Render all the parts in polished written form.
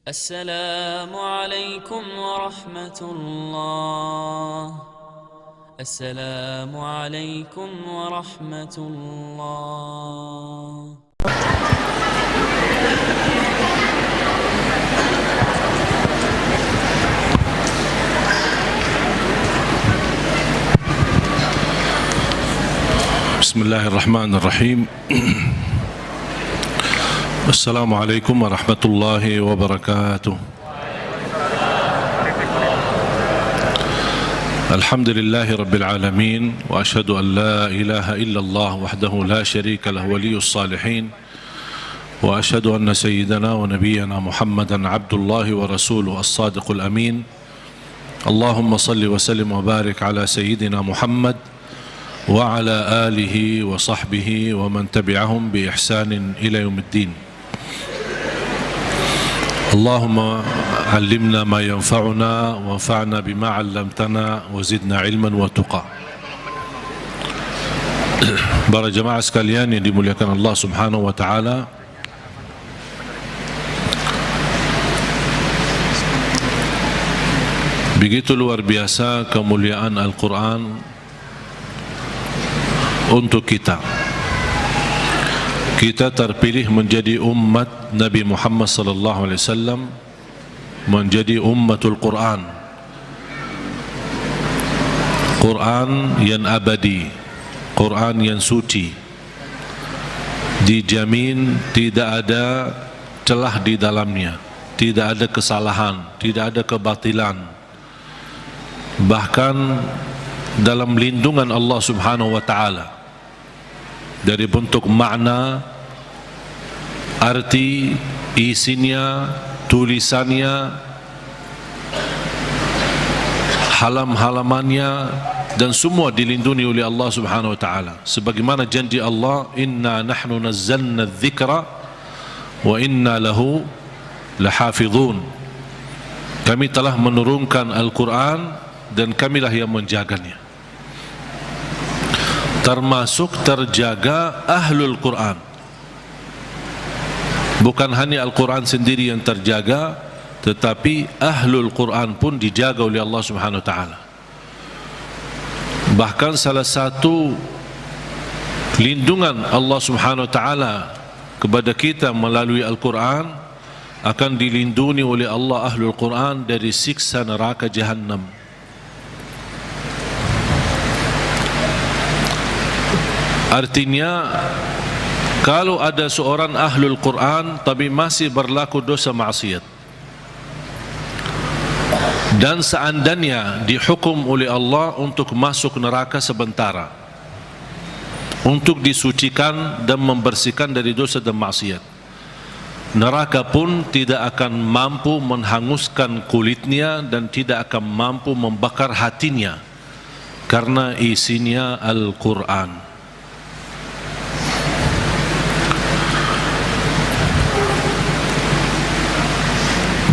السلام عليكم ورحمة الله. السلام عليكم ورحمة الله. بسم الله الرحمن الرحيم. السلام عليكم ورحمة الله وبركاته. الحمد لله رب العالمين، وأشهد أن لا إله إلا الله وحده لا شريك له ولي الصالحين، وأشهد أن سيدنا ونبينا محمدا عبد الله ورسوله الصادق الأمين. اللهم صل وسلم وبارك على سيدنا محمد وعلى آله وصحبه ومن تبعهم بإحسان إلى يوم الدين. اللهم علمنا ما ينفعنا وانفعنا بما علمتنا وزدنا علما وتقى. Para jemaah sekalian yang dimuliakan Allah Subhanahu wa taala, begitu luar biasa kemuliaan Al-Quran untuk kita. Kita terpilih menjadi umat Nabi Muhammad sallallahu alaihi wasallam, menjadi ummatul Quran. Quran yang abadi, Quran yang suci, dijamin tidak ada celah di dalamnya, tidak ada kesalahan, tidak ada kebatilan. Bahkan dalam lindungan Allah Subhanahu wa taala, dari bentuk makna, arti, isinya, tulisannya, halam-halamannya, dan semua dilindungi oleh Allah Subhanahu wa taala. Sebagaimana janji Allah, inna nahnu nazzalna dzikra wa inna lahu lahafizun. Kami telah menurunkan Al-Quran dan kamilah yang menjaganya. Termasuk terjaga ahlul Quran. Bukan hanya Al-Quran sendiri yang terjaga, tetapi ahlul Quran pun dijaga oleh Allah Subhanahu wa taala. Bahkan salah satu lindungan Allah Subhanahu wa taala kepada kita melalui Al-Quran, akan dilindungi oleh Allah ahlul Quran dari siksa neraka Jahannam. Artinya, kalau ada seorang ahlul Quran tapi masih berlaku dosa maksiat, dan seandainya dihukum oleh Allah untuk masuk neraka sementara, untuk disucikan dan membersihkan dari dosa dan maksiat, neraka pun tidak akan mampu menghanguskan kulitnya dan tidak akan mampu membakar hatinya, karena isinya Al-Quran.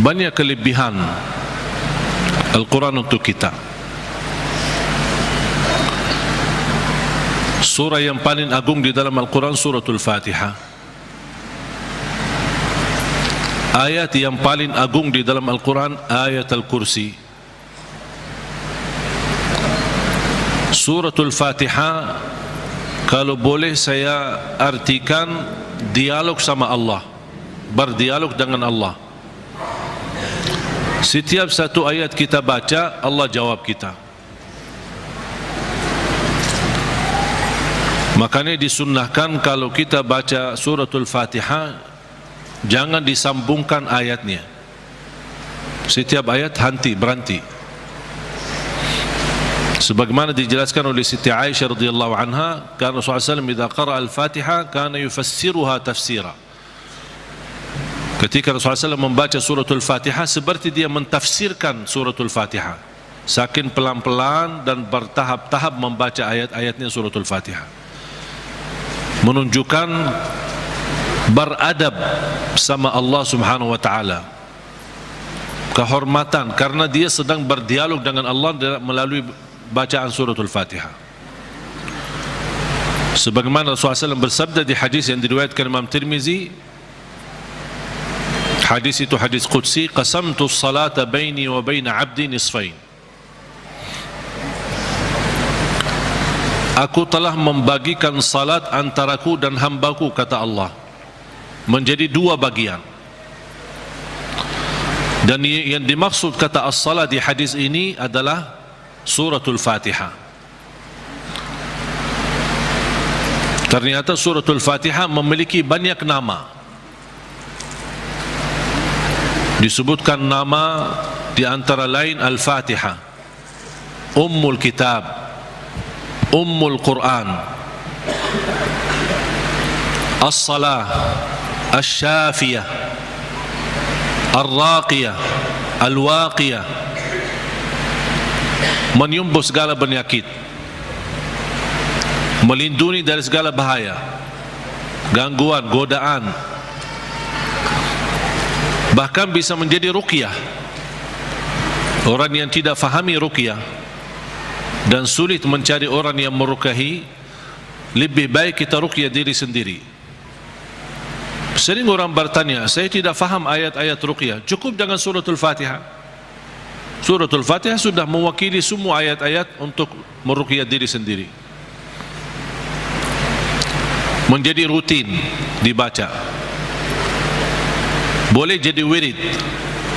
Banyak kelebihan Al-Quran untuk kita. Surah yang paling agung di dalam Al-Quran suratul Fatihah. Ayat yang paling agung di dalam Al-Quran ayat Al-Kursi. Suratul Fatihah, kalau boleh saya artikan dialog sama Allah, berdialog dengan Allah. Setiap satu ayat kita baca, Allah jawab kita. Makanya disunnahkan kalau kita baca suratul Fatihah, jangan disambungkan ayatnya. Setiap ayat berhenti. Sebagaimana dijelaskan oleh Siti Aisyah radhiyallahu anha, karena Rasulullah SAW idza qara'a al-Fatihah kana yufassiruha tafsira. Ketika Rasulullah SAW membaca suratul Fatihah, seperti dia mentafsirkan suratul Fatihah, saking pelan-pelan dan bertahap-tahap membaca ayat-ayatnya suratul Fatihah, menunjukkan beradab sama Allah Subhanahu wa taala, kehormatan, karena dia sedang berdialog dengan Allah melalui bacaan suratul Fatihah. Sebagaimana Rasulullah SAW bersabda di hadis yang diriwayatkan Imam Tirmizi, Hadis itu hadis qudsi, qasamtu salata baini wa baina abdi nisfain. Aku telah membagikan salat antaraku dan hambaku, kata Allah, menjadi dua bagian. Dan yang dimaksud kata as-salat di hadis ini adalah suratul Fatihah. Ternyata suratul Fatihah memiliki banyak nama. Disebutkan nama di antara lain Al-Fatihah, Ummul Kitab, Ummul Quran, As-Salah, Asy-Syafiyah, Ar-Raqiyah, Al-Waqiyah, menyembuh segala penyakit, melindungi dari segala bahaya, gangguan, godaan, bahkan bisa menjadi ruqyah. Orang yang tidak fahami ruqyah dan sulit mencari orang yang meruqyahi, lebih baik kita ruqyah diri sendiri. Sering orang bertanya, saya tidak faham ayat-ayat ruqyah, cukup dengan suratul Fatihah. Suratul Fatihah sudah mewakili semua ayat-ayat untuk meruqyah diri sendiri, menjadi rutin dibaca. Boleh jadi wirid,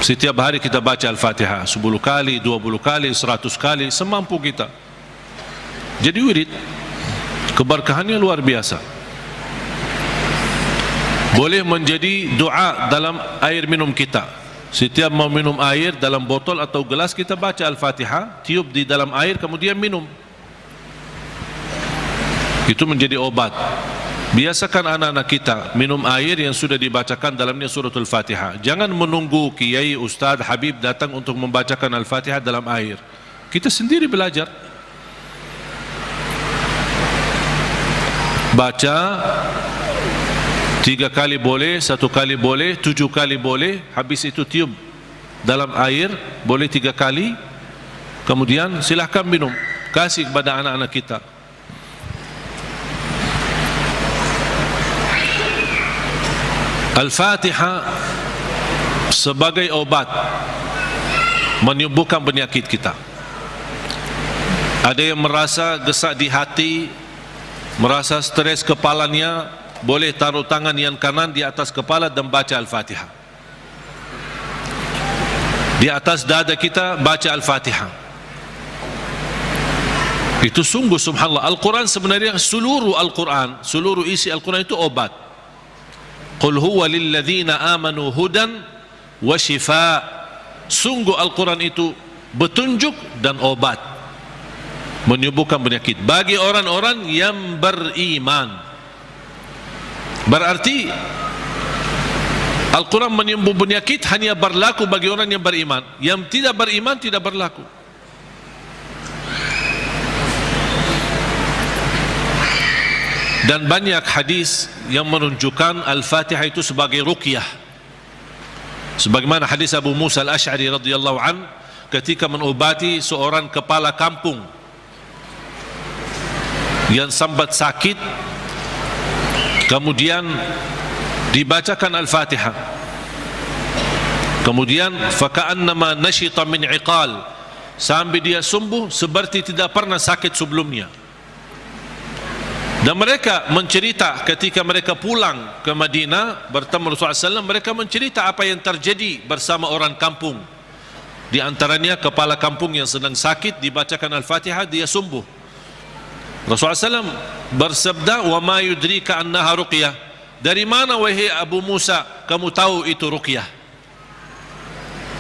setiap hari kita baca Al-Fatihah 10 kali, 20 kali, 100 kali, semampu kita. Jadi wirid, keberkahannya luar biasa. Boleh menjadi doa dalam air minum kita. Setiap mau minum air dalam botol atau gelas, kita baca Al-Fatihah, tiup di dalam air, kemudian minum. Itu menjadi obat. Biasakan anak-anak kita minum air yang sudah dibacakan dalamnya suratul Fatihah. Jangan menunggu kiai, ustaz, habib datang untuk membacakan Al-Fatihah dalam air. Kita sendiri belajar. Baca 3 kali boleh, 1 kali boleh, 7 kali boleh. Habis itu tiup dalam air, boleh 3 kali. Kemudian silahkan minum, kasih kepada anak-anak kita. Al-Fatihah sebagai obat menyembuhkan penyakit kita. Ada yang merasa gesak di hati, merasa stres kepalanya, boleh taruh tangan yang kanan di atas kepala dan baca Al-Fatihah. Di atas dada kita baca Al-Fatihah. Itu sungguh subhanallah. Al-Quran sebenarnya seluruh Al-Quran, seluruh isi Al-Quran itu obat. Qul huwa lilladzina amanu hudan wa shifa. Sungguh Al-Quran itu petunjuk dan obat, menyembuhkan penyakit bagi orang-orang yang beriman. Berarti Al-Quran menyembuh penyakit hanya berlaku bagi orang yang beriman. Yang tidak beriman tidak berlaku. Dan banyak hadis yang menunjukkan Al-Fatihah itu sebagai ruqyah. Sebagaimana hadis Abu Musa Al-Asy'ari radhiyallahu an ketika mengobati seorang kepala kampung yang sambat sakit, kemudian dibacakan Al-Fatihah, kemudian faka'annama nashita min iqal, sampai dia sembuh seperti tidak pernah sakit sebelumnya. Dan mereka mencerita ketika mereka pulang ke Madinah bertemu Rasulullah SAW, mereka mencerita apa yang terjadi bersama orang kampung. Di antaranya kepala kampung yang sedang sakit, dibacakan Al-Fatihah, dia sembuh. Rasulullah SAW bersabda, wa ma yudrika annaha ruqyah. Dari mana wahai Abu Musa kamu tahu itu ruqyah?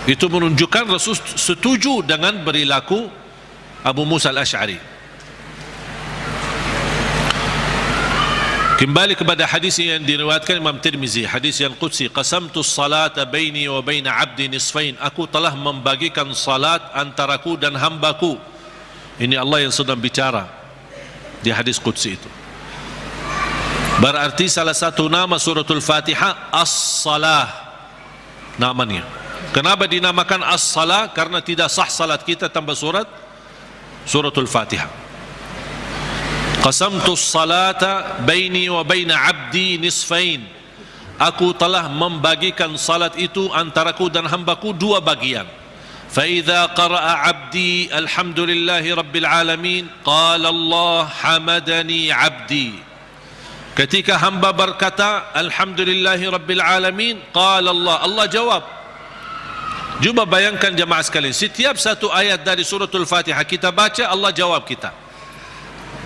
Itu menunjukkan Rasul setuju dengan perilaku Abu Musa Al-Asy'ari. Kembali kepada hadis yang diriwayatkan Imam Tirmizi, hadis yang qudsi, qasamtu salata baini wa baina abdi nisfain. Aku telah membagikan salat antaraku dan hambaku. Ini Allah yang sedang bicara di hadis qudsi itu. Berarti salah satu nama suratul Fatihah As-Salah namanya. Kenapa dinamakan As-Salah? Karena tidak sah salat kita tanpa suratul Fatihah. Qasamtu salata baini wa baina abdi nisfain. aku telah membagikan salat itu antaraku dan hambaku dua bagian. فَإِذَا قَرَأَ عَبْدِي الْحَمْدُ لِلَّهِ رَبِّ الْعَالَمِينَ قَالَ اللَّهُ حَمَدَنِي عَبْدِي. Ketika hamba berkata Alhamdulillahi Rabbil Alamin, qala Allah jawab. Cuba bayangkan jemaah sekalian, setiap satu ayat dari suratul Fatihah kita baca, Allah jawab kita.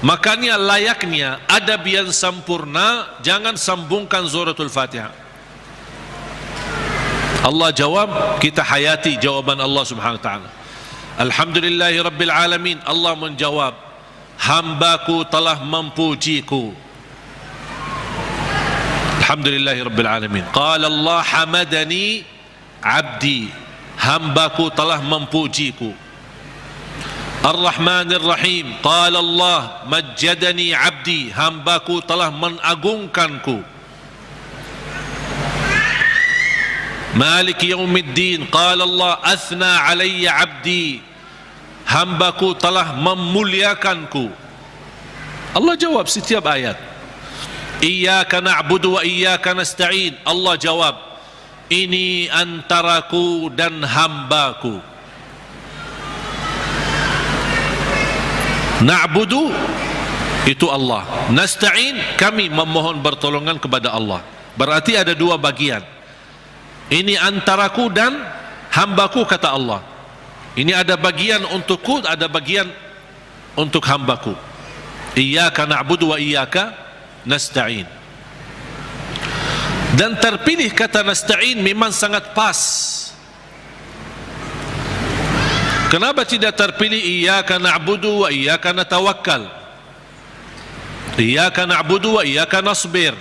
Makanya layaknya adab yang sempurna, jangan sambungkan suratul Fatihah. Allah jawab, kita hayati jawaban Allah subhanahu wa ta'ala. Alhamdulillahi Rabbil Alamin, Allah menjawab, hambaku telah memujiku. Alhamdulillahi Rabbil Alamin. Qala Allah hamadani abdi, hambaku telah memujiku. Ar-Rahmanir Rahim, qala Allah majjadani abdi, hambaku telah mengagungkanku. Malik Yaumiddin, qala Allah athna alayya abdi, hambaku telah memuliakanku. Allah jawab setiap ayat. Iyyaka na'budu wa iyyaka nasta'in, Allah jawab, ini antaraku dan hambaku. Na'budu itu Allah, nasta'in kami memohon pertolongan kepada Allah. Berarti ada dua bagian. Ini antaraku dan hambaku, kata Allah. Ini ada bagian untukku, ada bagian untuk hambaku. Iyyaka na'budu wa iyyaka nasta'in. Dan terpilih kata nasta'in memang sangat pas. Kenapa tidak terpilih iyyaka na'budu wa iyyaka natawakkal? Iyyaka na'budu wa iyyaka nasbir.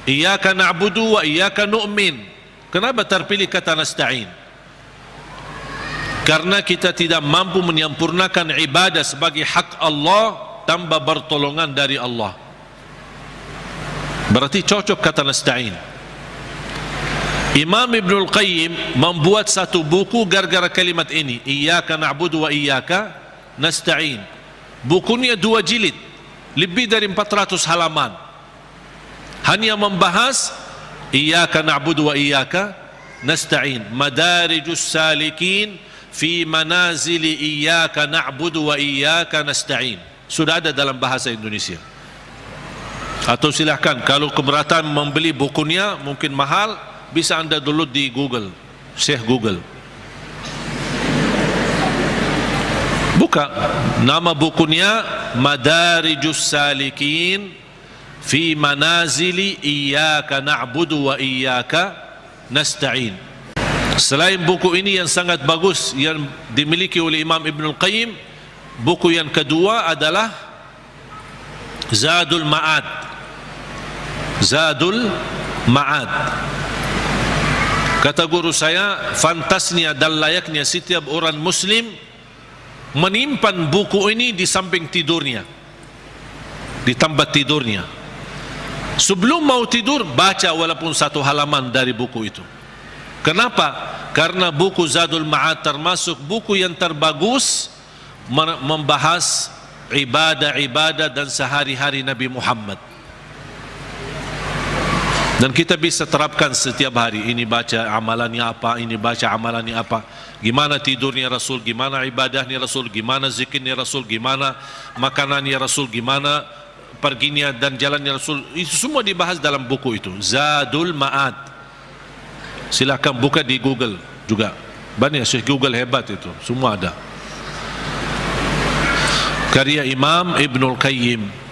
Iyyaka na'budu wa iyyaka nu'min. Kenapa terpilih kata nasta'in? Karena kita tidak mampu menyempurnakan ibadah sebagai hak Allah tanpa pertolongan dari Allah. Berarti cocok kata nasta'in. Imam Ibnul Qayyim membuat satu buku gara-gara kalimat ini, Iyyaka na'budu wa iyyaka nasta'in. Bukunya 2 jilid, lebih dari 400 halaman, hanya membahas Iyyaka na'budu wa iyyaka nasta'in, Madarijus Salikin fi manazili iyyaka na'budu wa iyyaka nasta'in. Sudah ada dalam bahasa Indonesia. Atau silahkan, kalau keberatan membeli bukunya mungkin mahal, bisa anda download di Google, Syekh Google. Buka nama bukunya Madarijus Salikin fi manazili iyyaka na'budu wa iyyaka nasta'in. Selain buku ini yang sangat bagus yang dimiliki oleh Imam Ibnul Qayyim, buku yang kedua adalah Zadul Ma'ad. Zadul Ma'ad. Kata guru saya, fantasnya dan layaknya setiap orang muslim menyimpan buku ini di samping tidurnya, di tempat tidurnya. Sebelum mau tidur, baca walaupun 1 halaman dari buku itu. Kenapa? Karena buku Zadul Ma'ad termasuk buku yang terbagus membahas ibadah-ibadah dan sehari-hari Nabi Muhammad. Dan kita bisa terapkan setiap hari. Ini baca amalannya apa, ini baca amalannya apa. Gimana tidurnya Rasul, gimana ibadahnya Rasul, gimana zikirnya Rasul, gimana makanannya Rasul, gimana perginya dan jalannya Rasul. Itu semua dibahas dalam buku itu, Zadul Ma'ad. Silahkan buka di Google juga. Banyak Syekh Google hebat itu, semua ada. Karya Imam Ibnul Qayyim.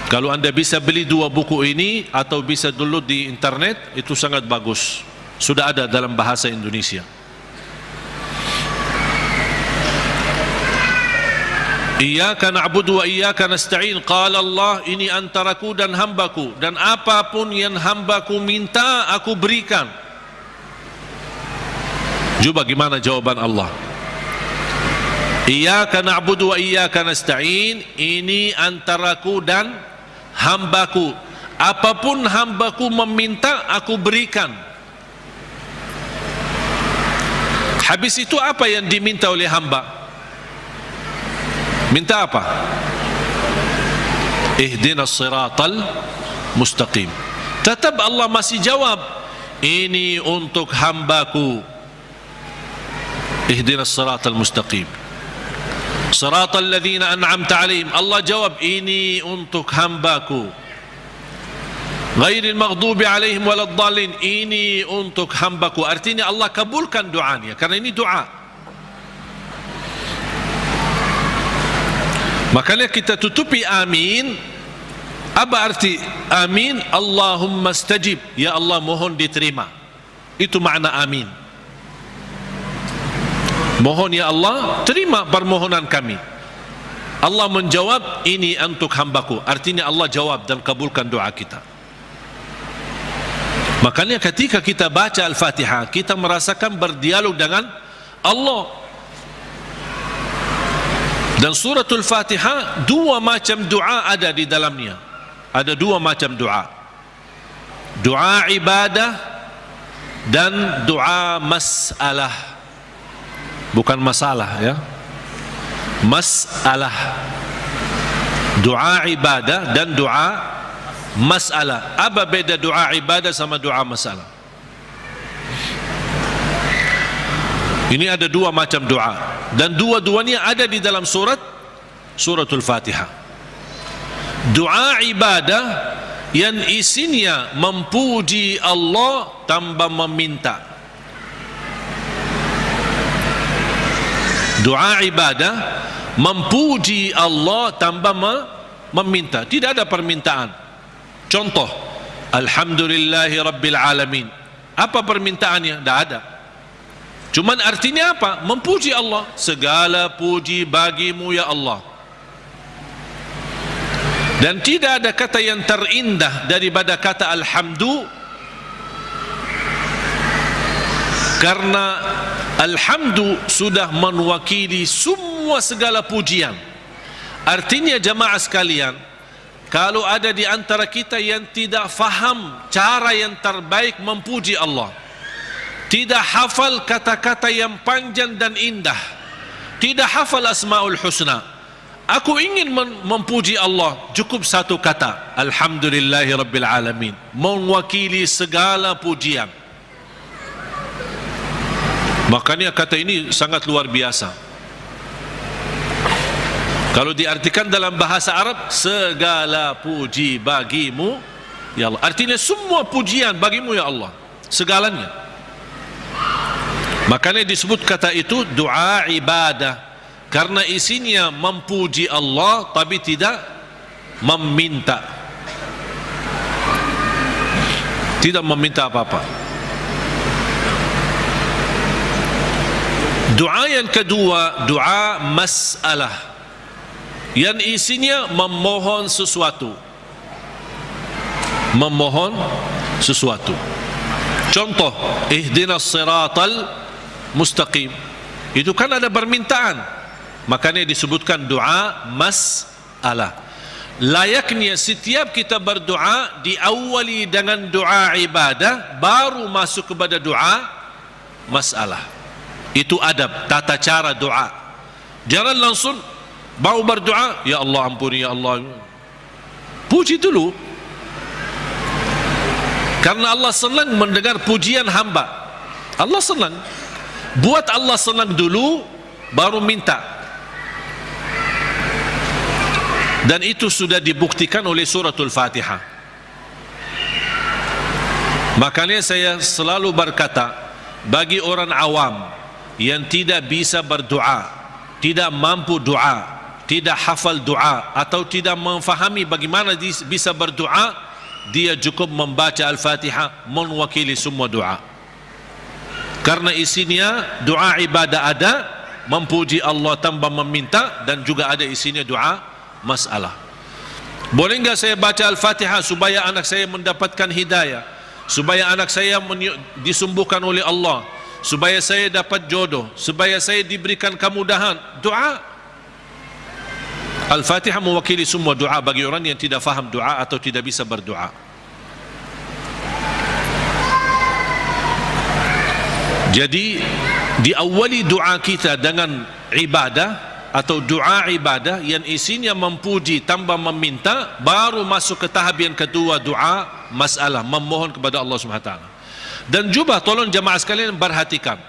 Kalau anda bisa beli 2 buku ini atau bisa download di internet, itu sangat bagus. Sudah ada dalam bahasa Indonesia. Iyyaka na'budu wa iyyaka nasta'in, qala Allah, ini antaraku dan hambaku, dan apapun yang hambaku minta aku berikan. Coba gimana jawaban Allah? Iyyaka na'budu wa iyyaka nasta'in, ini antaraku dan hambaku, apapun hambaku meminta aku berikan. Habis itu apa yang diminta oleh hamba? Minta apa? Ihdinas siratal mustaqim. tetap Allah masih jawab, ini untuk hambaku. Ihdinas siratal mustaqim, siratal ladzina an'amta alaihim. Allah jawab, ini untuk hambaku. Ghairil maghdubi alaihim waladdallin, ini untuk hambaku. Artinya Allah kabulkan doanya, karena ini doa. Makanya kita tutupi amin. Apa arti amin? Allahumma stajib, ya Allah mohon diterima. Itu makna amin. Mohon ya Allah, terima permohonan kami. Allah menjawab, ini untuk hambaku. Artinya Allah jawab dan kabulkan doa kita. Makanya ketika kita baca Al-Fatihah, kita merasakan berdialog dengan Allah. Dan suratul Fatihah, dua macam doa ada di dalamnya. Ada dua macam doa. Doa ibadah dan doa masalah. Bukan masalah ya. Masalah. Doa ibadah dan doa masalah. Apa beda doa ibadah sama doa masalah? Ini ada dua macam doa, dan dua-duanya ada di dalam suratul Fatihah. Doa ibadah yang isinya memuji Allah tanpa meminta. Doa ibadah memuji Allah tanpa meminta, tidak ada permintaan. Contoh, Alhamdulillahi Rabbil Alamin. Apa permintaannya? Tidak ada. Cuman artinya apa? Memuji Allah. Segala puji bagimu ya Allah. Dan tidak ada kata yang terindah daripada kata Alhamdu, karena Alhamdu sudah mewakili semua segala pujian. Artinya jamaah sekalian, kalau ada di antara kita yang tidak faham cara yang terbaik memuji Allah, tidak hafal kata-kata yang panjang dan indah, tidak hafal Asmaul Husna, aku ingin memuji Allah, cukup satu kata, Alhamdulillahi Rabbil Alamin, mewakili segala pujian. Makanya kata ini sangat luar biasa. Kalau diartikan dalam bahasa Arab, segala puji bagimu ya Allah, artinya semua pujian bagimu ya Allah, segalanya. Makanya disebut kata itu doa ibadah, karena isinya memuji Allah tapi tidak meminta, tidak meminta apa-apa. Doa yang kedua, doa masalah, yang isinya memohon sesuatu. Memohon sesuatu. Contoh, ihdinas siratal mustaqim. Itu kan ada permintaan. Makanya disebutkan doa masalah. Layaknya setiap kita berdoa diawali dengan doa ibadah, baru masuk kepada doa masalah. Itu adab, tata cara doa. Jangan langsung mau berdoa, ya Allah ampuni ya Allah. Puji dulu, karena Allah senang mendengar pujian hamba. Allah senang. Buat Allah senang dulu, baru minta. Dan itu sudah dibuktikan oleh suratul Fatihah. Makanya saya selalu berkata, bagi orang awam yang tidak bisa berdoa, tidak mampu doa, tidak hafal doa, atau tidak memfahami bagaimana bisa berdoa, dia cukup membaca Al-Fatihah mewakili semua doa. Karena isinya doa ibadah ada, memuji Allah tanpa meminta, dan juga ada isinya doa masalah. Boleh enggak saya baca Al-Fatihah supaya anak saya mendapatkan hidayah, supaya anak saya disembuhkan oleh Allah, supaya saya dapat jodoh, supaya saya diberikan kemudahan? Doa. Al-Fatihah mewakili semua doa bagi orang yang tidak faham doa atau tidak bisa berdoa. Jadi diawali doa kita dengan ibadah, atau doa ibadah yang isinya memuji tambah meminta, baru masuk ke tahap yang kedua, doa masalah, memohon kepada Allah SWT. Dan juga tolong jamaah sekalian perhatikan,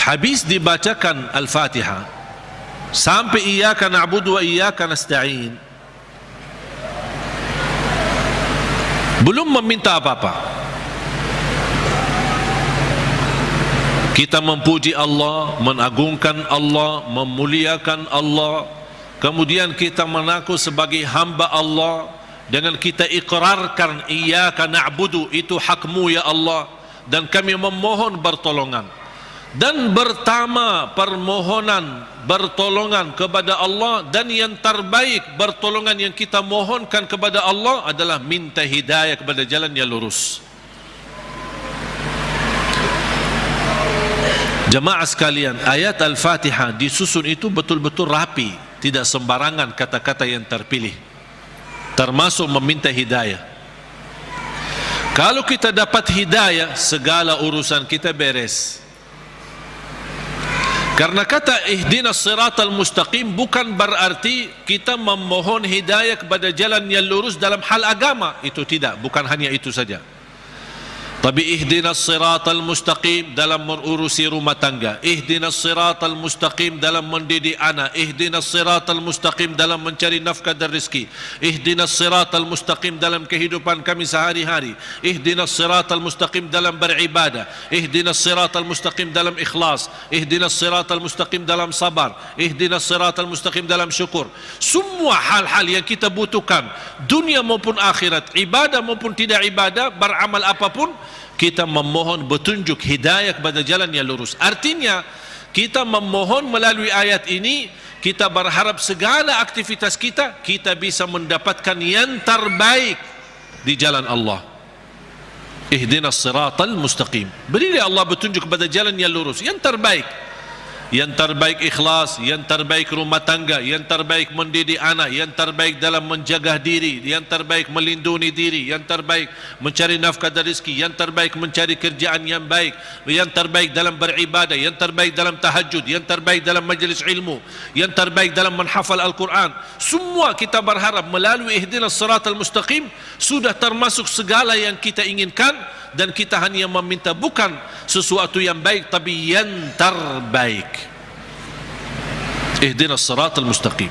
habis dibacakan Al-Fatihah sampai iyyaka na'budu wa iyyaka nasta'in, belum meminta apa-apa. Kita memuji Allah, mengagungkan Allah, memuliakan Allah, kemudian kita mengaku sebagai hamba Allah dengan kita ikrarkan iyyaka na'budu, itu hakmu ya Allah, dan kami memohon pertolongan. Dan pertama permohonan pertolongan kepada Allah, dan yang terbaik pertolongan yang kita mohonkan kepada Allah adalah minta hidayah kepada jalan yang lurus. Jemaah sekalian, ayat Al-Fatihah disusun itu betul-betul rapi, tidak sembarangan kata-kata yang terpilih, termasuk meminta hidayah. Kalau kita dapat hidayah, segala urusan kita beres. Karena kata ihdinas siratal mustaqim bukan berarti kita memohon hidayah kepada jalan yang lurus dalam hal agama, itu tidak, bukan hanya itu saja. Tapi ihdinas siratal mustaqim dalam mengurusi rumah tangga, ihdinas siratal mustaqim dalam mendidik anak, ihdinas siratal mustaqim dalam mencari nafkah dan rezeki, ihdinas siratal mustaqim dalam kehidupan kami sehari-hari, ihdinas siratal mustaqim dalam beribadah, ihdinas siratal mustaqim dalam ikhlas, ihdinas siratal mustaqim dalam sabar, ihdinas siratal mustaqim dalam syukur. Semua hal-hal yang kita butuhkan, dunia maupun akhirat, ibadah maupun tidak ibadah, beramal apapun, kita memohon petunjuk hidayah kepada jalan yang lurus. Artinya kita memohon melalui ayat ini, kita berharap segala aktivitas kita bisa mendapatkan yang terbaik di jalan Allah. Ihdinas siratal mustaqim, berilah Allah petunjuk kepada jalan yang lurus, yang terbaik. Yang terbaik ikhlas, yang terbaik rumah tangga, yang terbaik mendidik anak, yang terbaik dalam menjaga diri, yang terbaik melindungi diri, yang terbaik mencari nafkah dan rezeki, yang terbaik mencari kerjaan yang baik, yang terbaik dalam beribadah, yang terbaik dalam tahajud, yang terbaik dalam majlis ilmu, yang terbaik dalam menghafal Al-Quran. Semua kita berharap melalui ihdinas siratal mustaqim sudah termasuk segala yang kita inginkan, dan kita hanya meminta bukan sesuatu yang baik tapi yang terbaik. Ihdinas siratal mustaqim.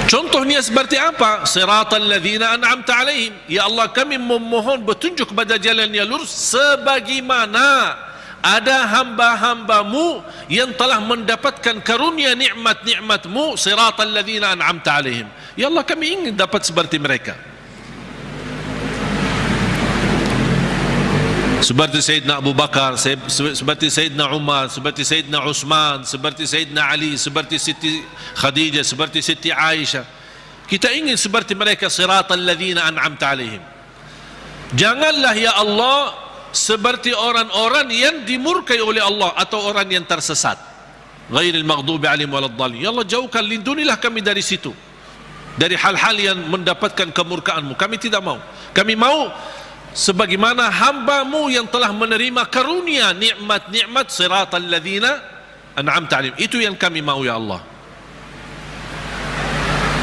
Contohnya seperti apa? Siratal ladzina an'amta alaihim, ya Allah kami memohon petunjuk kepada jalan yang lurus sebagaimana ada hamba-hambamu yang telah mendapatkan karunia nikmat-nikmatmu. Siratal ladzina an'amta alaihim, ya Allah kami ingin dapat seperti mereka. Seperti Sayyidina Abu Bakar, seperti Sayyidina Umar, seperti Sayyidina Utsman, seperti Sayyidina Ali, seperti Siti Khadijah, seperti Siti Aisyah. Kita ingin seperti mereka, siratal ladzina an'amta alaihim. Janganlah ya Allah seperti orang-orang yang dimurkai oleh Allah atau orang yang tersesat. Ghairil maghdubi alaihim waladdallin. Ya Allah jauhkan, lindungilah kami dari situ, dari hal-hal yang mendapatkan kemurkaan-Mu. Kami tidak mau. Kami mau sebagaimana hamba-Mu yang telah menerima karunia nikmat-nikmat, siratal ladzina an'amta alaihim. Itu yang kami mau ya Allah.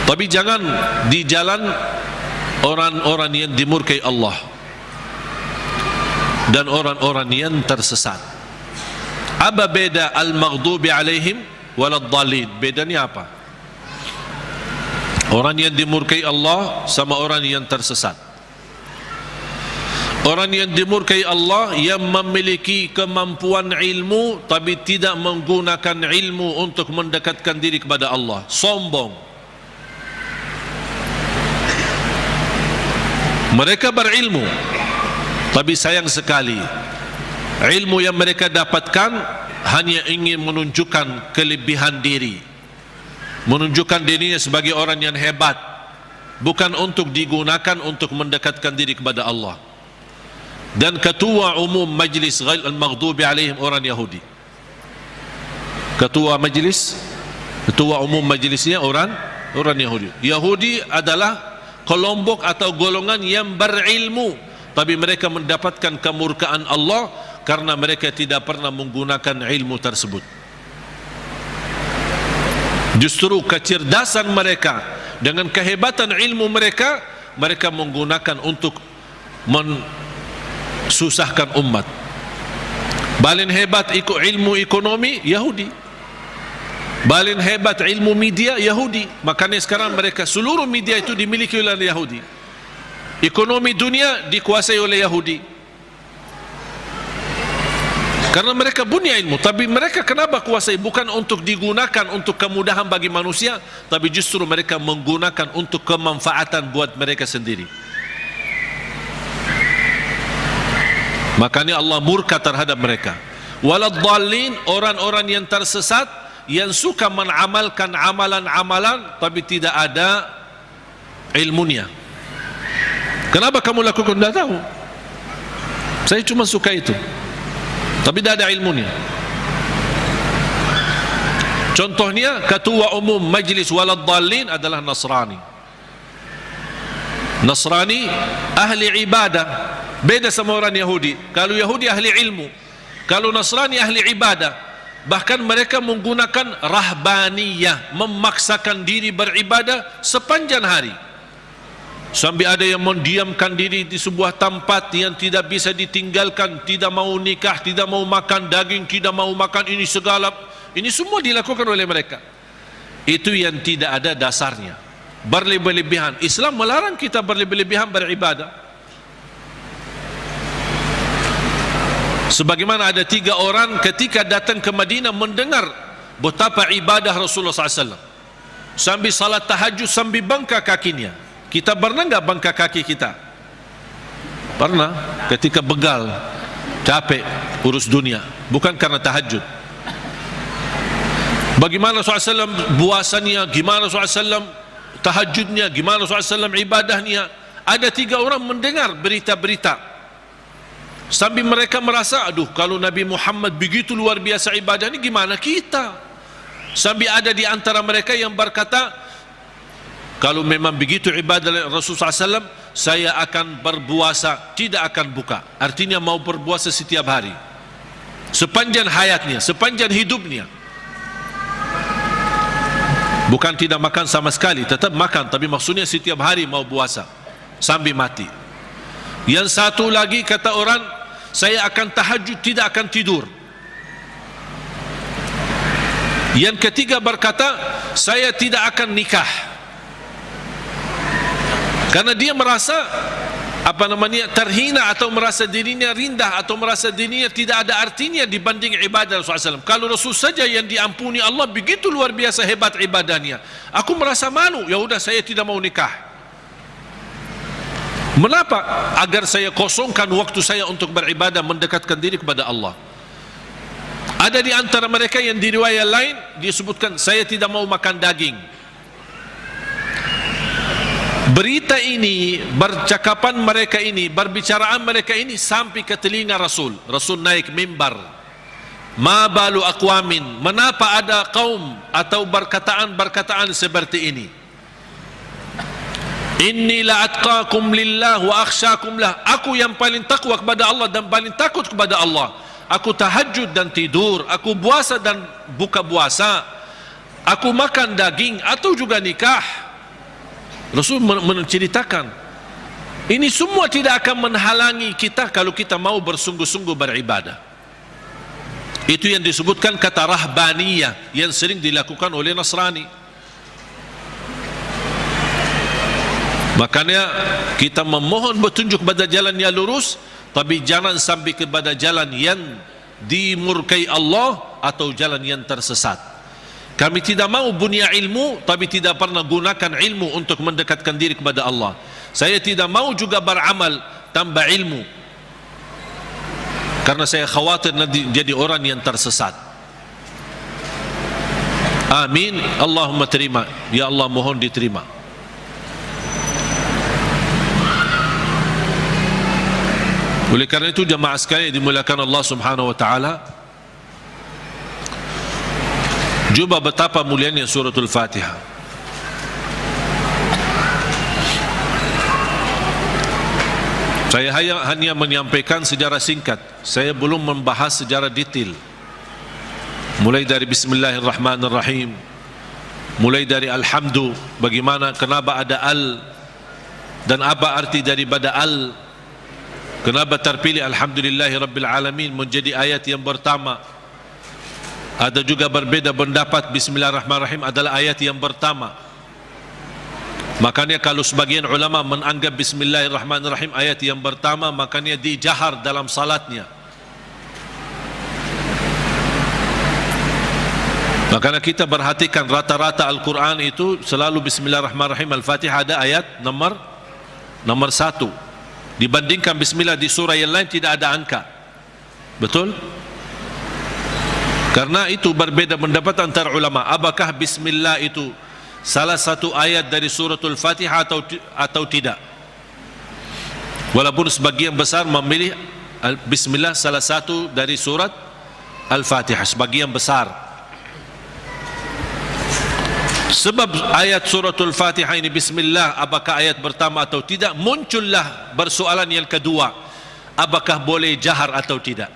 Tapi jangan di jalan orang-orang yang dimurkai Allah dan orang-orang yang tersesat. Apa beda al-maghdubi alaihim waladdallin? Bedanya apa? Orang yang dimurkai Allah sama orang yang tersesat. Orang yang dimurkai Allah yang memiliki kemampuan ilmu tapi tidak menggunakan ilmu untuk mendekatkan diri kepada Allah, sombong. Mereka berilmu tapi sayang sekali ilmu yang mereka dapatkan hanya ingin menunjukkan kelebihan diri, menunjukkan dirinya sebagai orang yang hebat, bukan untuk digunakan untuk mendekatkan diri kepada Allah. Dan ketua umum majlis ghairil maghdubi alaihim orang Yahudi. Ketua umum majlisnya orang Yahudi. Yahudi adalah kelompok atau golongan yang berilmu tapi mereka mendapatkan kemurkaan Allah karena mereka tidak pernah menggunakan ilmu tersebut. Justru kecerdasan mereka dengan kehebatan ilmu mereka, mereka menggunakan untuk mensusahkan umat. Paling hebat ilmu ekonomi Yahudi, paling hebat ilmu media Yahudi. Makanya sekarang mereka seluruh media itu dimiliki oleh Yahudi. Ekonomi dunia dikuasai oleh Yahudi, karena mereka punya ilmu. Tapi mereka kenapa kuasai? Bukan untuk digunakan untuk kemudahan bagi manusia, tapi justru mereka menggunakan untuk kemanfaatan buat mereka sendiri. Makanya Allah murka terhadap mereka. Waladhdallin, orang-orang yang tersesat, yang suka mengamalkan amalan-amalan tapi tidak ada ilmunya. Kenapa kamu lakukan? Tidak tahu, saya cuma suka itu, tapi tidak ada ilmunya. Contohnya, ketua umum majlis Waladhdallin adalah Nasrani. Nasrani ahli ibadah, beda sama orang Yahudi. Kalau Yahudi ahli ilmu, kalau Nasrani ahli ibadah. Bahkan mereka menggunakan rahbaniyah, memaksakan diri beribadah sepanjang hari. Sampai ada yang mendiamkan diri di sebuah tempat yang tidak bisa ditinggalkan, tidak mau nikah, tidak mau makan daging, tidak mau makan ini segala. Ini semua dilakukan oleh mereka. Itu yang tidak ada dasarnya, berlebih-lebihan. Islam melarang kita berlebih-lebihan beribadah. Sebagaimana ada 3 orang ketika datang ke Madinah mendengar betapa ibadah Rasulullah SAW, sambil salat tahajud, sambil bangka kakinya. Kita pernah enggak bangka kaki kita? Pernah, ketika begal, capek urus dunia, bukan karena tahajud. Bagaimana SAW puasanya, gimana SAW tahajudnya, gimana SAW ibadahnya. Ada 3 orang mendengar berita-berita, sambil mereka merasa, aduh, kalau Nabi Muhammad begitu luar biasa ibadah ini, gimana kita? Sambil ada di antara mereka yang berkata, kalau memang begitu ibadah Rasulullah SAW, saya akan berpuasa, tidak akan buka. Artinya mau berpuasa setiap hari, sepanjang hayatnya, sepanjang hidupnya. Bukan tidak makan sama sekali, tetap makan, tapi maksudnya setiap hari mau puasa sampai mati. Yang satu lagi kata orang, saya akan tahajud, tidak akan tidur. Yang ketiga berkata, saya tidak akan nikah, karena dia merasa terhina, atau merasa dirinya rendah, atau merasa dirinya tidak ada artinya dibanding ibadah Rasulullah SAW. Kalau Rasul saja yang diampuni Allah begitu luar biasa hebat ibadahnya, aku merasa malu, ya udah saya tidak mau nikah. Mengapa? Agar saya kosongkan waktu saya untuk beribadah, mendekatkan diri kepada Allah. Ada di antara mereka yang di riwayat lain disebutkan, saya tidak mau makan daging. Berita ini, bercakapan mereka ini, berbicaraan mereka ini sampai ke telinga Rasul. Rasul naik mimbar. Ma balu aqwamin, menapa ada kaum atau berkataan seperti ini? Inni la atqakum lillah wa akhsyakum lah. Aku yang paling takwa kepada Allah dan paling takut kepada Allah. Aku tahajud dan tidur, aku puasa dan buka puasa, aku makan daging atau juga nikah. Rasul menceritakan ini semua tidak akan menghalangi kita kalau kita mau bersungguh-sungguh beribadah. Itu yang disebutkan kata rahbaniyah yang sering dilakukan oleh Nasrani. Makanya kita memohon petunjuk pada jalan yang lurus, tapi jangan sampai kepada jalan yang dimurkai Allah atau jalan yang tersesat. Kami tidak mau punya ilmu tapi tidak pernah gunakan ilmu untuk mendekatkan diri kepada Allah. Saya tidak mau juga beramal tanpa ilmu, karena saya khawatir nanti jadi orang yang tersesat. Amin. Allahumma terima. Ya Allah, mohon diterima. Oleh karena itu jamaah sekalian dimuliakan Allah Subhanahu wa taala, coba betapa mulianya suratul Fatihah. Saya hanya menyampaikan sejarah singkat. Saya belum membahas sejarah detail. Mulai dari Bismillahirrahmanirrahim, mulai dari Alhamdu, bagaimana, kenapa ada al, dan apa arti daripada al, kenapa terpilih Alhamdulillahirrabbilalamin menjadi ayat yang pertama. Ada juga berbeda pendapat Bismillahirrahmanirrahim adalah ayat yang pertama. Makanya kalau sebagian ulama menganggap Bismillahirrahmanirrahim ayat yang pertama, makanya dijahar dalam salatnya. Makanya kita perhatikan rata-rata Al-Quran itu selalu Bismillahirrahmanirrahim. Al-Fatihah ada ayat nomor 1. Dibandingkan Bismillah di surah yang lain tidak ada angka. Betul? Karena itu berbeda pendapat antara ulama. Apakah Bismillah itu salah satu ayat dari suratul Fatihah atau tidak? Walaupun sebagian besar memilih Bismillah salah satu dari surat Al-Fatihah, sebagian besar. Sebab ayat suratul Fatihah ini Bismillah, apakah ayat pertama atau tidak, muncullah persoalan yang kedua, apakah boleh jahar atau tidak.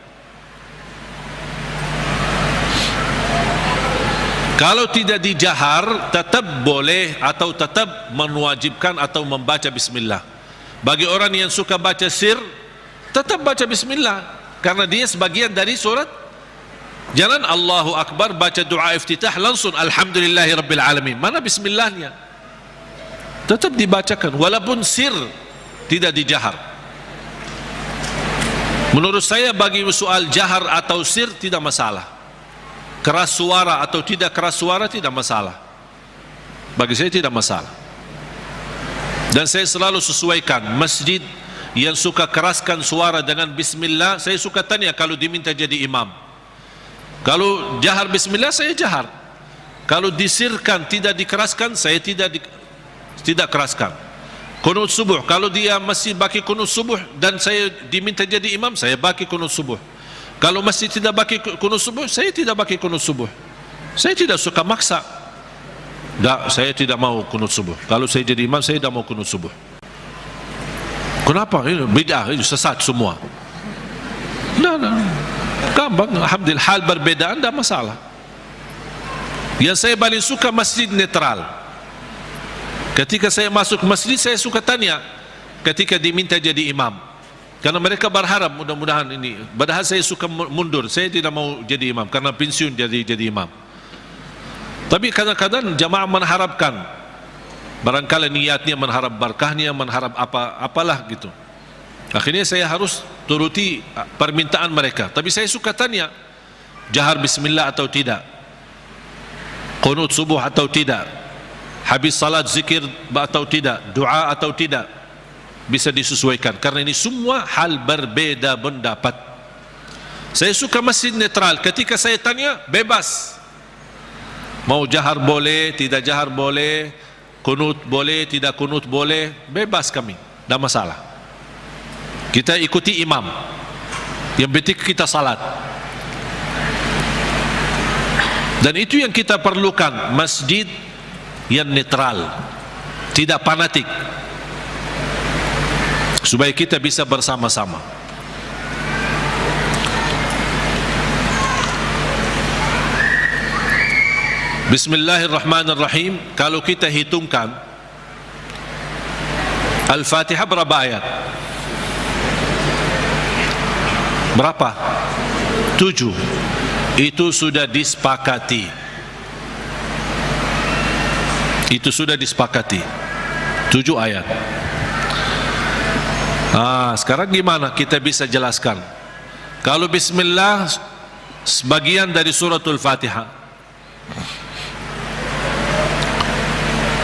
Kalau tidak dijahar, tetap boleh atau tetap mewajibkan atau membaca Bismillah. Bagi orang yang suka baca sir, tetap baca Bismillah, karena dia sebagian dari surat. Jangan Allahu Akbar baca doa iftitah langsung Alhamdulillahirrabbilalamin. Mana Bismillahnya? Tetap dibacakan walaupun sir, tidak dijahar. Menurut saya bagi soal jahar atau sir tidak masalah. Keras suara atau tidak keras suara tidak masalah. Bagi saya tidak masalah. Dan saya selalu sesuaikan. Masjid yang suka keraskan suara dengan Bismillah, saya suka tanya kalau diminta jadi imam. Kalau jahar Bismillah, saya jahar. Kalau disirkan, tidak dikeraskan, saya tidak keraskan. Kunut subuh, kalau dia masih baki kunut subuh dan saya diminta jadi imam, saya baki kunut subuh. Kalau masih tidak baki kunut subuh, saya tidak baki kunut subuh. Saya tidak suka maksa. Tak, saya tidak mau kunut subuh. Kalau saya jadi imam, saya tidak mau kunut subuh. Kenapa? Ini bid'ah, ini sesat semua. Nah. Gampang, alhamdulillah, hal berbedaan tidak masalah. Yang saya paling suka masjid netral. Ketika saya masuk masjid, saya suka tanya ketika diminta jadi imam, karena mereka berharap mudah-mudahan ini. Padahal saya suka mundur, saya tidak mau jadi imam karena pensiun jadi imam. Tapi kadang-kadang jamaah mengharapkan, barangkali niatnya mengharap berkahnya, mengharap apalah gitu. Akhirnya saya harus turuti permintaan mereka. Tapi saya suka tanya, jahar Bismillah atau tidak, qunut subuh atau tidak, habis salat zikir atau tidak, doa atau tidak, bisa disesuaikan. Karena ini semua hal berbeda pendapat. Saya suka masjid netral. Ketika saya tanya, bebas. Mau jahar boleh, tidak jahar boleh, kunut boleh, tidak kunut boleh, bebas kami, tidak masalah. Kita ikuti imam, yang penting kita salat. Dan itu yang kita perlukan, masjid yang netral, tidak fanatik, supaya kita bisa bersama-sama. Bismillahirrahmanirrahim. Kalau kita hitungkan Al-Fatihah berapa ayat? Berapa? 7. Itu sudah disepakati. Itu sudah disepakati. 7 ayat. Sekarang gimana kita bisa jelaskan? Kalau Bismillah sebagian dari suratul Fatihah,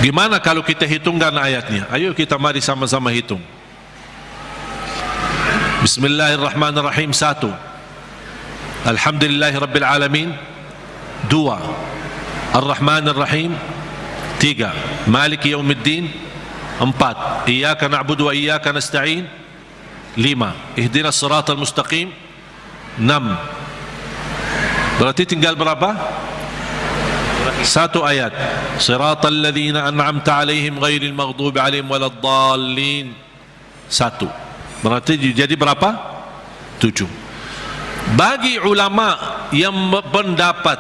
gimana kalau kita hitungkan ayatnya? Ayo kita mari sama-sama hitung. Bismillahirrahmanirrahim 1, Alhamdulillahirrabbilalamin 2, Ar-Rahmanirrahim 3, Maliki Yawmiddin 4, Iyyaka na'budu wa iyyaka nasta'in 5, Ihdinas siratal mustaqim 6. Berarti tinggal berapa? 1 ayat. Siratal ladzina an'amta 'alaihim ghairil maghdubi 'alaihim waladdallin. 1. Berarti jadi berapa? 7. Bagi ulama yang pendapat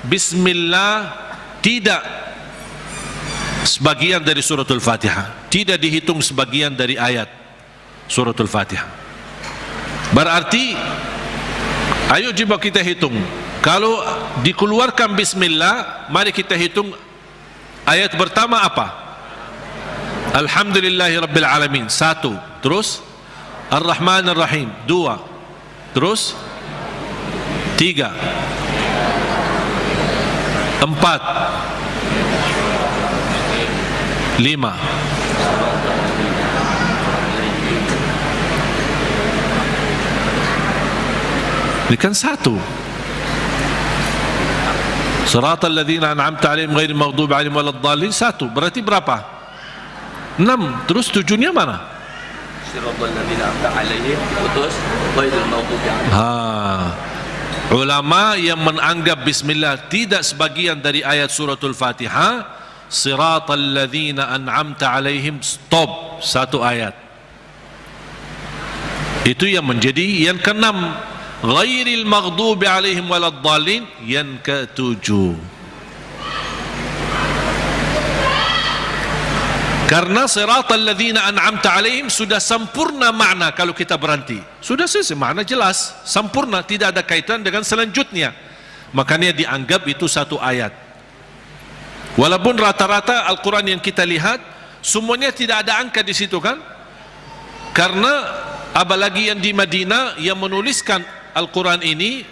Bismillah tidak sebagian dari suratul Fatihah, tidak dihitung sebagian dari ayat suratul Fatihah, berarti ayo coba kita hitung. Kalau dikeluarkan Bismillah, mari kita hitung ayat pertama apa? Alhamdulillahirabbil alamin, 1. Terus Ar-Rahmanir Rahim, 2. Terus 3, 4, 5. Ini kan 1. Siratal ladzina an'amta 'alaihim ghairil maghdubi 'alaihim waladdallin, 1. Berarti berapa? 6. Terus 7-nya mana? Siratal ladzina an'amta 'alaihim putus ghairil maghdubi 'alaihim. Ulama yang menganggap Bismillah tidak sebagian dari ayat suratul Fatihah, Siratal ladzina an'amta 'alaihim, stop, 1 ayat. Itu yang menjadi yang ke-6. Ghairil maghdubi 'alaihim waladdallin yang ke-7. Karena Siratal ladzina an'amta 'alaihim sudah sempurna makna. Kalau kita berhenti sudah selesai, makna jelas, sempurna, tidak ada kaitan dengan selanjutnya. Makanya dianggap itu 1 ayat. Walaupun rata-rata Al-Quran yang kita lihat semuanya tidak ada angka di situ kan, karena apalagi yang di Madinah yang menuliskan Al-Quran ini,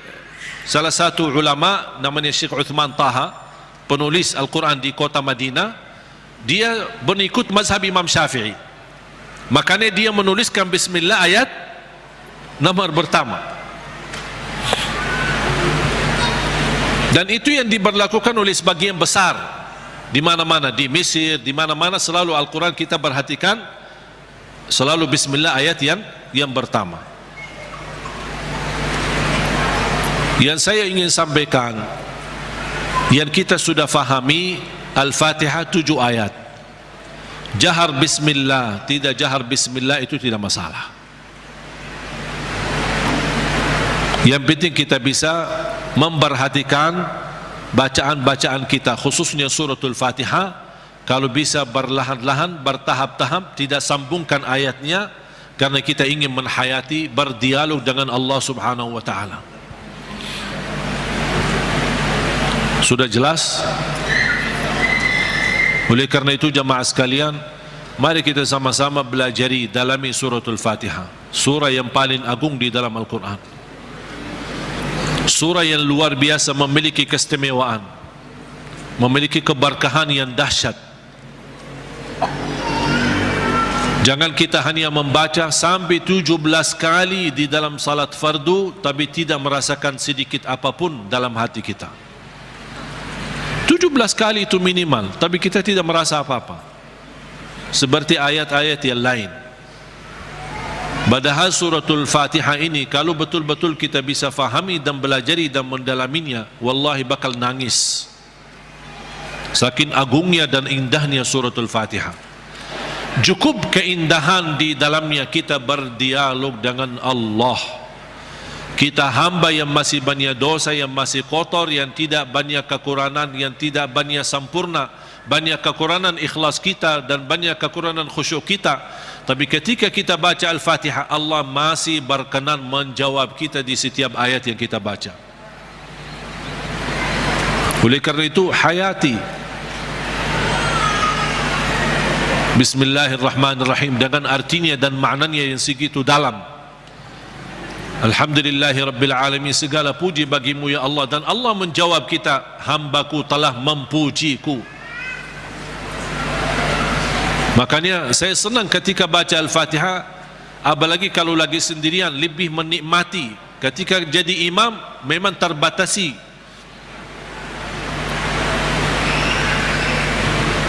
salah satu ulama namanya Syekh Uthman Taha, penulis Al-Quran di kota Madinah, dia mengikut mazhab Imam Syafi'i. Makanya dia menuliskan Bismillah ayat nomor pertama. Dan itu yang diberlakukan oleh sebagian besar di mana-mana, di Mesir, di mana-mana selalu Al-Quran kita perhatikan selalu Bismillah ayat yang pertama. Yang saya ingin sampaikan, yang kita sudah fahami, Al-Fatihah 7 ayat. Jahar Bismillah, tidak jahar Bismillah itu tidak masalah. Yang penting kita bisa memperhatikan bacaan-bacaan kita, khususnya suratul Fatihah. Kalau bisa berlahan-lahan, bertahap-tahap, tidak sambungkan ayatnya, karena kita ingin menhayati, berdialog dengan Allah Subhanahu wa ta'ala. Sudah jelas? Oleh karena itu jamaah sekalian, mari kita sama-sama belajari dalami suratul Fatihah, surah yang paling agung di dalam Al-Quran, surah yang luar biasa, memiliki keistimewaan, memiliki keberkahan yang dahsyat. Jangan kita hanya membaca sampai 17 kali di dalam salat fardu tapi tidak merasakan sedikit apapun dalam hati kita. 17 kali itu minimal, tapi kita tidak merasa apa-apa, seperti ayat-ayat yang lain. Padahal suratul Fatihah ini kalau betul-betul kita bisa fahami dan belajari dan mendalaminya, wallahi bakal nangis saking agungnya dan indahnya suratul Fatihah. Cukup keindahan di dalamnya kita berdialog dengan Allah. Kita hamba yang masih banyak dosa, yang masih kotor, yang tidak banyak kekurangan, yang tidak banyak sempurna, banyak kekurangan ikhlas kita dan banyak kekurangan khusyuk kita. Tapi ketika kita baca Al-Fatihah, Allah masih berkenan menjawab kita di setiap ayat yang kita baca. Oleh karena itu hayati Bismillahirrahmanirrahim dengan artinya dan maknanya yang segitu dalam. Alhamdulillahirabbil alamin, segala puji bagimu ya Allah. Dan Allah menjawab kita, hambaku telah memujiku. Makanya saya senang ketika baca Al-Fatihah, apalagi kalau lagi sendirian, lebih menikmati. Ketika jadi imam memang terbatasi.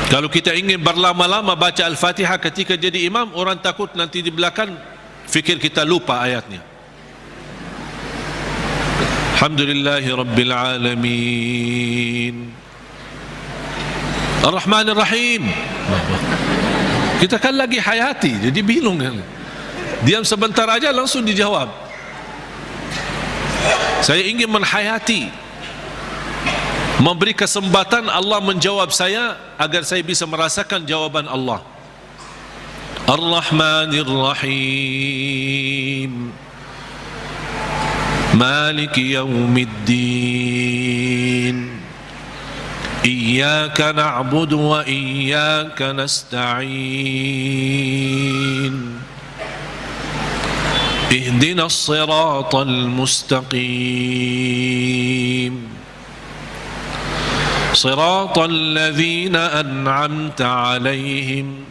Kalau kita ingin berlama-lama baca Al-Fatihah ketika jadi imam, orang takut nanti di belakang fikir kita lupa ayatnya. Alhamdulillahirabbil alamin, Ar-Rahmanir Rahim. Kita kan lagi hayati, jadi bingung kan. Diam sebentar aja langsung dijawab. Saya ingin menhayati, memberi kesempatan Allah menjawab saya agar saya bisa merasakan jawaban Allah. Ar-Rahmanir Rahim, Maliki Yawmiddin, Iyyaka na'budu wa iyyaka nasta'in, Ihdinas siratal mustaqim, Siratal ladzina an'amta 'alaihim,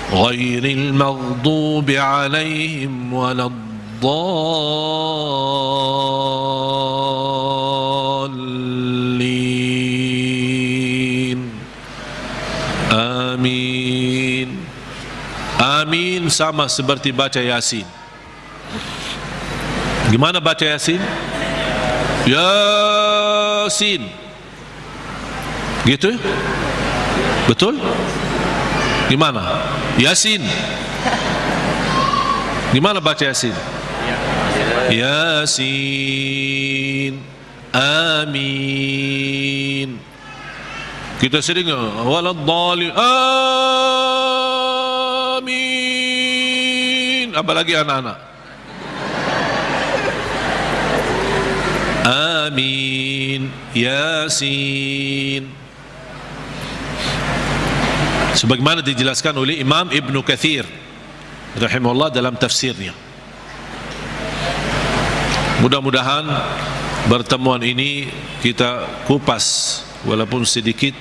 Ghairil maghdubi 'alaihim waladdallin. Amin. Amin sama seperti baca Yasin. Gimana baca Yasin? Yasin. Gitu? Betul? Gimana? Yasin. Gimana baca Yasin? Yasin. Amin. Kita sering waladdallin. Amin. Apalagi anak-anak. Amin. Yasin. Sebagaimana dijelaskan oleh Imam Ibn Kathir rahimahullah dalam tafsirnya. Mudah-mudahan pertemuan ini kita kupas walaupun sedikit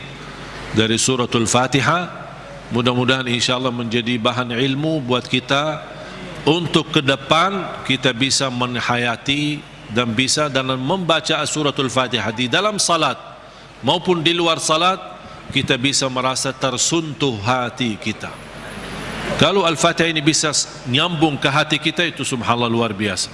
dari suratul Fatihah. Mudah-mudahan insyaAllah menjadi bahan ilmu buat kita untuk ke depan kita bisa menhayati dan bisa dalam membaca suratul Fatihah di dalam salat maupun di luar salat, kita bisa merasa tersuntuh hati kita. Kalau Al-Fatihah ini bisa nyambung ke hati kita, itu subhanallah luar biasa.